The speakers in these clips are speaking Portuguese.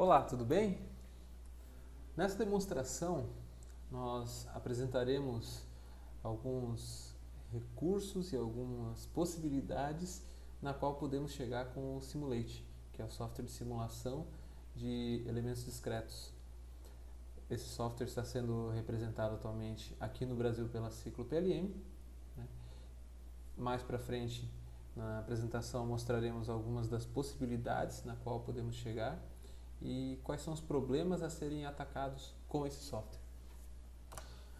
Olá, tudo bem? Nessa demonstração, nós apresentaremos alguns recursos e algumas possibilidades na qual podemos chegar com o Simulate, que é o software de simulação de elementos discretos. Esse software está sendo representado atualmente aqui no Brasil pela Ciclo PLM. Mais para frente, na apresentação, mostraremos algumas das possibilidades na qual podemos chegar e quais são os problemas a serem atacados com esse software.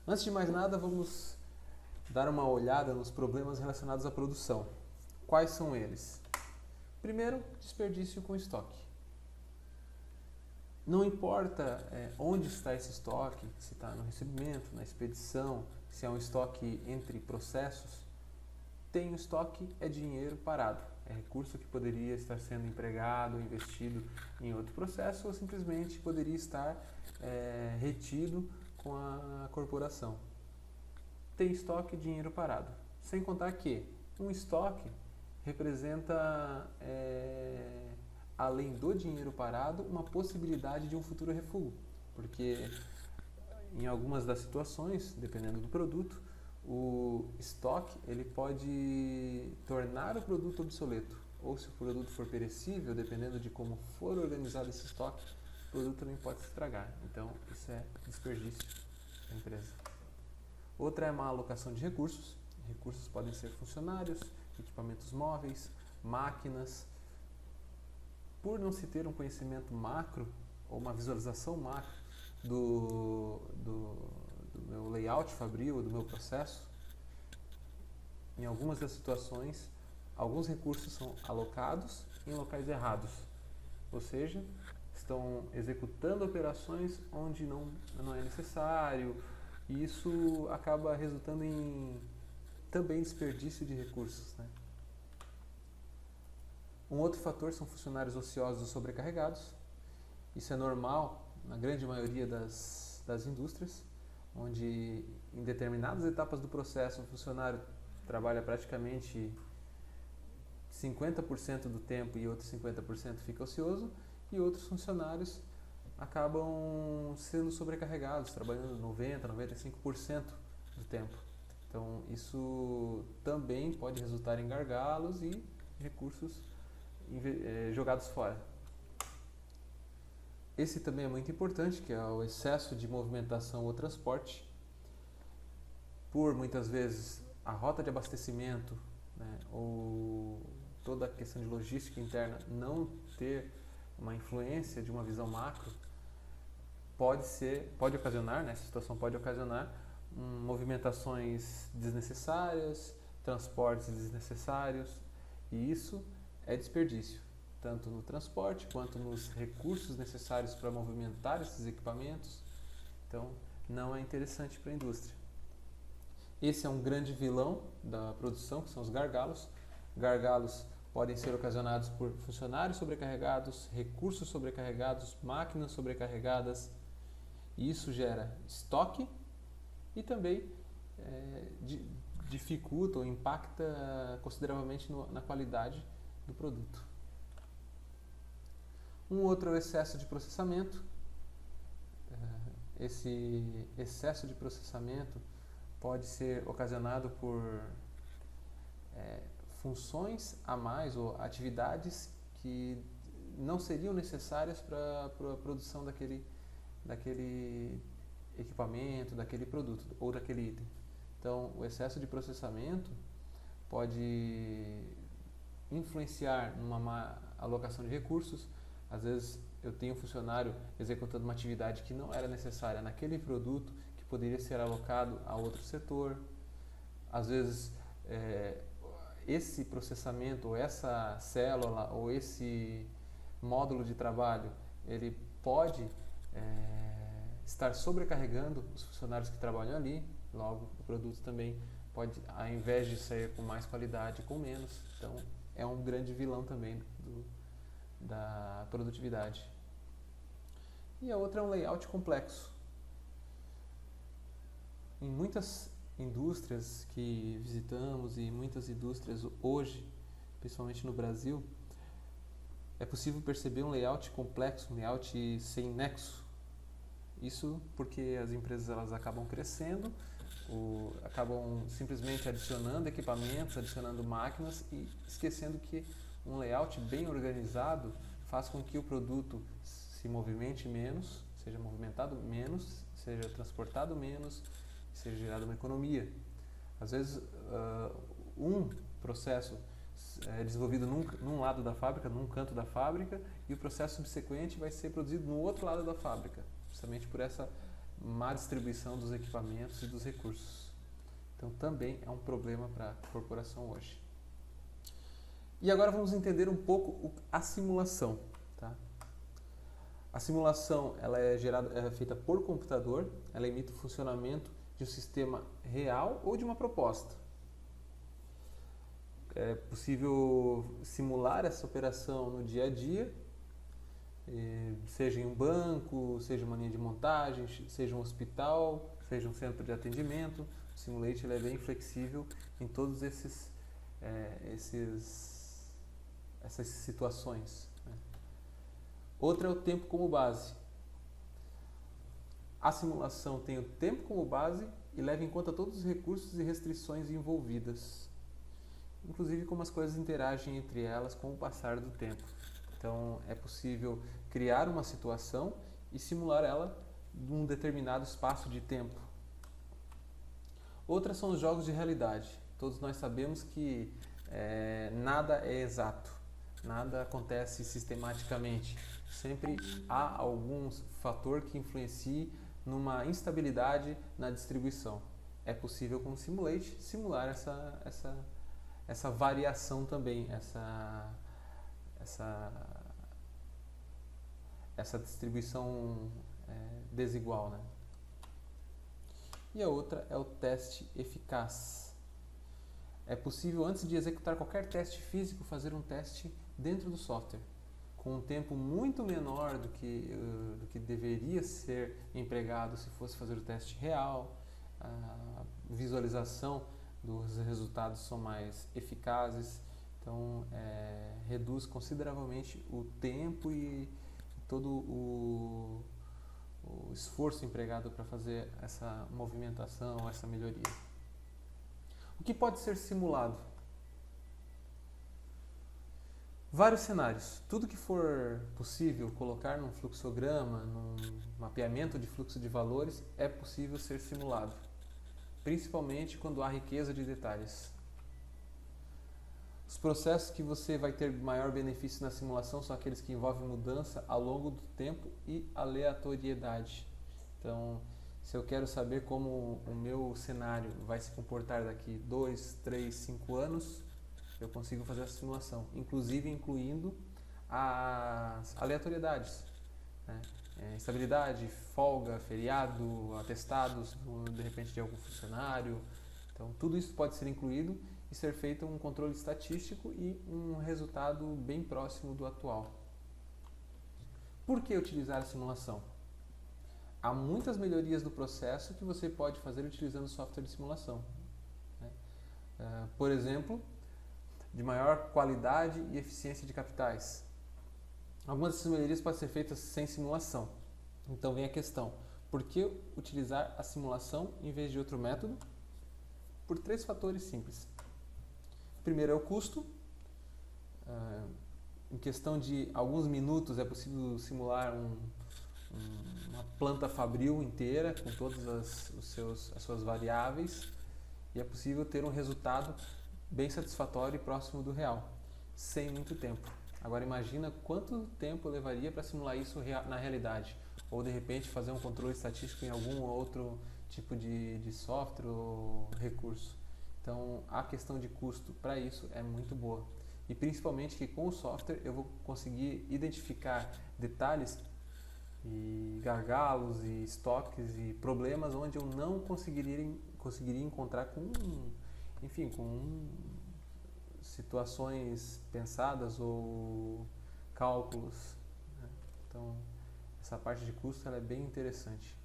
Antes de mais nada, vamos dar uma olhada nos problemas relacionados à produção. Quais são eles? Primeiro, desperdício com estoque. Não importa onde está esse estoque, se está no recebimento, na expedição, se é um estoque entre processos, tem um estoque, é dinheiro parado. É recurso que poderia estar sendo empregado, investido em outro processo ou simplesmente poderia estar retido com a corporação. Tem estoque, dinheiro parado. Sem contar que um estoque representa, além do dinheiro parado, uma possibilidade de um futuro refugo. Porque em algumas das situações, dependendo do produto, o estoque ele pode tornar o produto obsoleto, ou se o produto for perecível, dependendo de como for organizado esse estoque, o produto também pode se estragar. Então, isso é desperdício da empresa. Outra é a má alocação de recursos. Recursos podem ser funcionários, equipamentos móveis, máquinas. Por não se ter um conhecimento macro, ou uma visualização macro do meu layout fabril, do meu processo, em algumas das situações, alguns recursos são alocados em locais errados, ou seja, estão executando operações onde não é necessário, e isso acaba resultando em também desperdício de recursos, né? Um outro fator são funcionários ociosos ou sobrecarregados. Isso é normal na grande maioria das indústrias, onde em determinadas etapas do processo o funcionário trabalha praticamente 50% do tempo e outros 50% fica ocioso, e outros funcionários acabam sendo sobrecarregados, trabalhando 90%, 95% do tempo. Então isso também pode resultar em gargalos e recursos jogados fora. Esse também é muito importante, que é o excesso de movimentação ou transporte. Por muitas vezes a rota de abastecimento, né, ou toda a questão de logística interna não ter uma influência de uma visão macro, pode ocasionar, né, essa situação pode ocasionar movimentações desnecessárias, transportes desnecessários, e isso é desperdício, tanto no transporte quanto nos recursos necessários para movimentar esses equipamentos. Então, não é interessante para a indústria. Esse é um grande vilão da produção, que são os gargalos. Gargalos podem ser ocasionados por funcionários sobrecarregados, recursos sobrecarregados, máquinas sobrecarregadas, e isso gera estoque e também dificulta ou impacta consideravelmente na qualidade do produto. Um outro é o excesso de processamento. Esse excesso de processamento pode ser ocasionado por funções a mais ou atividades que não seriam necessárias para a produção daquele equipamento, daquele produto ou daquele item. Então, o excesso de processamento pode influenciar numa má alocação de recursos. Às vezes eu tenho um funcionário executando uma atividade que não era necessária naquele produto, que poderia ser alocado a outro setor. Às vezes esse processamento, ou essa célula, ou esse módulo de trabalho, ele pode estar sobrecarregando os funcionários que trabalham ali. Logo, o produto também pode, ao invés de sair com mais qualidade, com menos. Então, é um grande vilão também da produtividade. E a outra é um layout complexo. Em muitas indústrias que visitamos e muitas indústrias hoje, principalmente no Brasil, é possível perceber um layout complexo, um layout sem nexo. Isso porque as empresas elas acabam crescendo, acabam simplesmente adicionando equipamentos, adicionando máquinas e esquecendo que um layout bem organizado faz com que o produto se movimente menos, seja movimentado menos, seja transportado menos, seja gerada uma economia. Às vezes, um processo é desenvolvido num lado da fábrica, num canto da fábrica, e o processo subsequente vai ser produzido no outro lado da fábrica, justamente por essa má distribuição dos equipamentos e dos recursos. Então, também é um problema para a corporação hoje. E agora vamos entender um pouco a simulação. Tá? A simulação ela é feita por computador, ela imita o funcionamento de um sistema real ou de uma proposta. É possível simular essa operação no dia a dia, seja em um banco, seja uma linha de montagem, seja um hospital, seja um centro de atendimento. O Simulate ele é bem flexível em todas essas situações. Né? Outra é o tempo como base. A simulação tem o tempo como base e leva em conta todos os recursos e restrições envolvidas, inclusive como as coisas interagem entre elas com o passar do tempo. Então, é possível criar uma situação e simular ela num determinado espaço de tempo. Outras são os jogos de realidade. Todos nós sabemos que nada é exato, nada acontece sistematicamente. Sempre há algum fator que influencie numa instabilidade na distribuição. É possível com o Simulate simular essa variação também, essa distribuição desigual. Né? E a outra é o teste eficaz. É possível, antes de executar qualquer teste físico, fazer um teste dentro do software, com um tempo muito menor do que deveria ser empregado se fosse fazer o teste real. A visualização dos resultados são mais eficazes, então reduz consideravelmente o tempo e todo o esforço empregado para fazer essa movimentação, essa melhoria. O que pode ser simulado? Vários cenários. Tudo que for possível colocar num fluxograma, num mapeamento de fluxo de valores, é possível ser simulado, principalmente quando há riqueza de detalhes. Os processos que você vai ter maior benefício na simulação são aqueles que envolvem mudança ao longo do tempo e aleatoriedade. Então, se eu quero saber como o meu cenário vai se comportar daqui 2, 3, 5 anos, eu consigo fazer a simulação, inclusive incluindo as aleatoriedades, né? Estabilidade, folga, feriado, atestados, de repente de algum funcionário. Então, tudo isso pode ser incluído e ser feito um controle estatístico e um resultado bem próximo do atual. Por que utilizar a simulação? Há muitas melhorias do processo que você pode fazer utilizando software de simulação. Né? Por exemplo, de maior qualidade e eficiência de capitais. Algumas dessas melhorias podem ser feitas sem simulação. Então vem a questão, por que utilizar a simulação em vez de outro método? Por 3 fatores simples. Primeiro é o custo. Em questão de alguns minutos é possível simular uma planta fabril inteira com todas as suas variáveis e é possível ter um resultado bem satisfatório e próximo do real, sem muito tempo. Agora imagina quanto tempo levaria para simular isso na realidade, ou de repente fazer um controle estatístico em algum outro tipo de software ou recurso. Então a questão de custo para isso é muito boa. E principalmente que com o software eu vou conseguir identificar detalhes e gargalos e estoques e problemas onde eu não conseguiria encontrar com situações pensadas ou cálculos. Né? Então, essa parte de custo ela é bem interessante.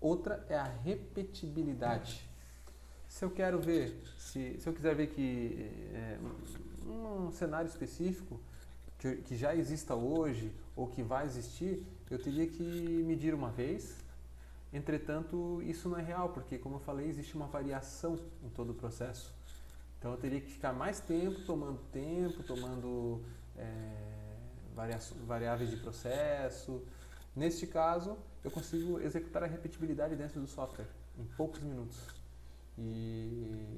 Outra é a repetibilidade. Se eu quero ver, se eu quiser ver que um cenário específico que já exista hoje ou que vai existir, eu teria que medir uma vez. Entretanto, isso não é real, porque, como eu falei, existe uma variação em todo o processo. Então, eu teria que ficar mais tempo, tomando variáveis de processo. Neste caso, eu consigo executar a repetibilidade dentro do software em poucos minutos e,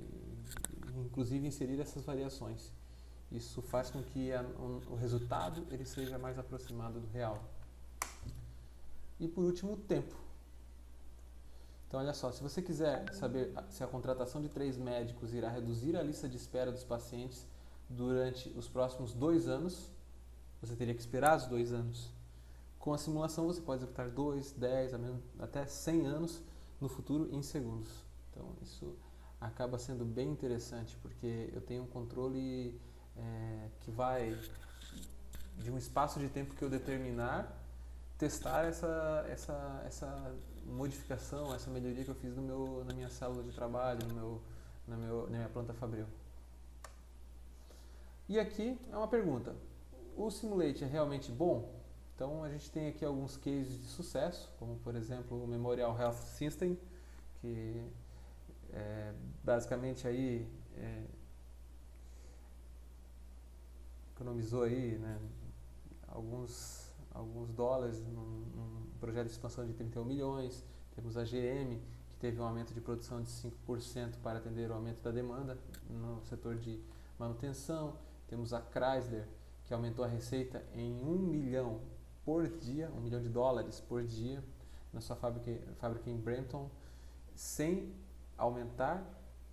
inclusive, inserir essas variações. Isso faz com que o resultado ele seja mais aproximado do real. E, por último, o tempo. Então, olha só, se você quiser saber se a contratação de 3 médicos irá reduzir a lista de espera dos pacientes durante os próximos 2 anos, você teria que esperar os 2 anos. Com a simulação, você pode executar 2, 10, até 100 anos no futuro em segundos. Então, isso acaba sendo bem interessante, porque eu tenho um controle que vai, de um espaço de tempo que eu determinar, testar essa modificação, essa melhoria que eu fiz na minha célula de trabalho, na minha planta fabril. E aqui é uma pergunta: o Simulate é realmente bom? Então a gente tem aqui alguns cases de sucesso, como por exemplo o Memorial Health System, que basicamente aí economizou aí, né, alguns dólares num projeto de expansão de 31 milhões. Temos a GM, que teve um aumento de produção de 5% para atender o aumento da demanda no setor de manutenção. Temos a Chrysler, que aumentou a receita em 1 milhão por dia, 1 milhão de dólares por dia, na sua fábrica em Brampton, sem aumentar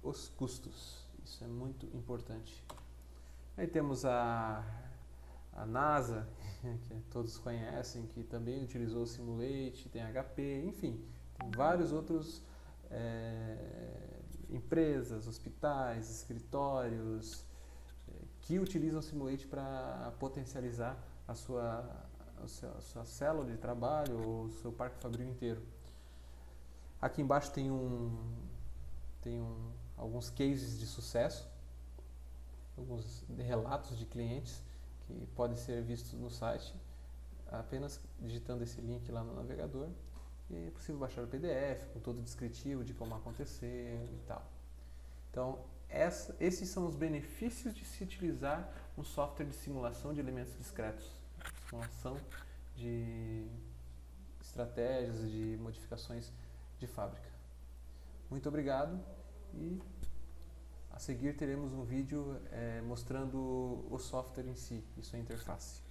os custos. Isso é muito importante. Aí temos a NASA, que todos conhecem, que também utilizou o Simulate, tem a HP, enfim, tem vários outros empresas, hospitais, escritórios que utilizam o Simulate para potencializar a sua célula de trabalho ou o seu parque fabril inteiro. Aqui embaixo tem alguns cases de sucesso, alguns relatos de clientes que podem ser vistos no site, apenas digitando esse link lá no navegador, e é possível baixar o PDF com todo o descritivo de como aconteceu e tal. Então, esses são os benefícios de se utilizar um software de simulação de elementos discretos, simulação de estratégias, de modificações de fábrica. Muito obrigado, e a seguir teremos um vídeo mostrando o software em si e sua interface.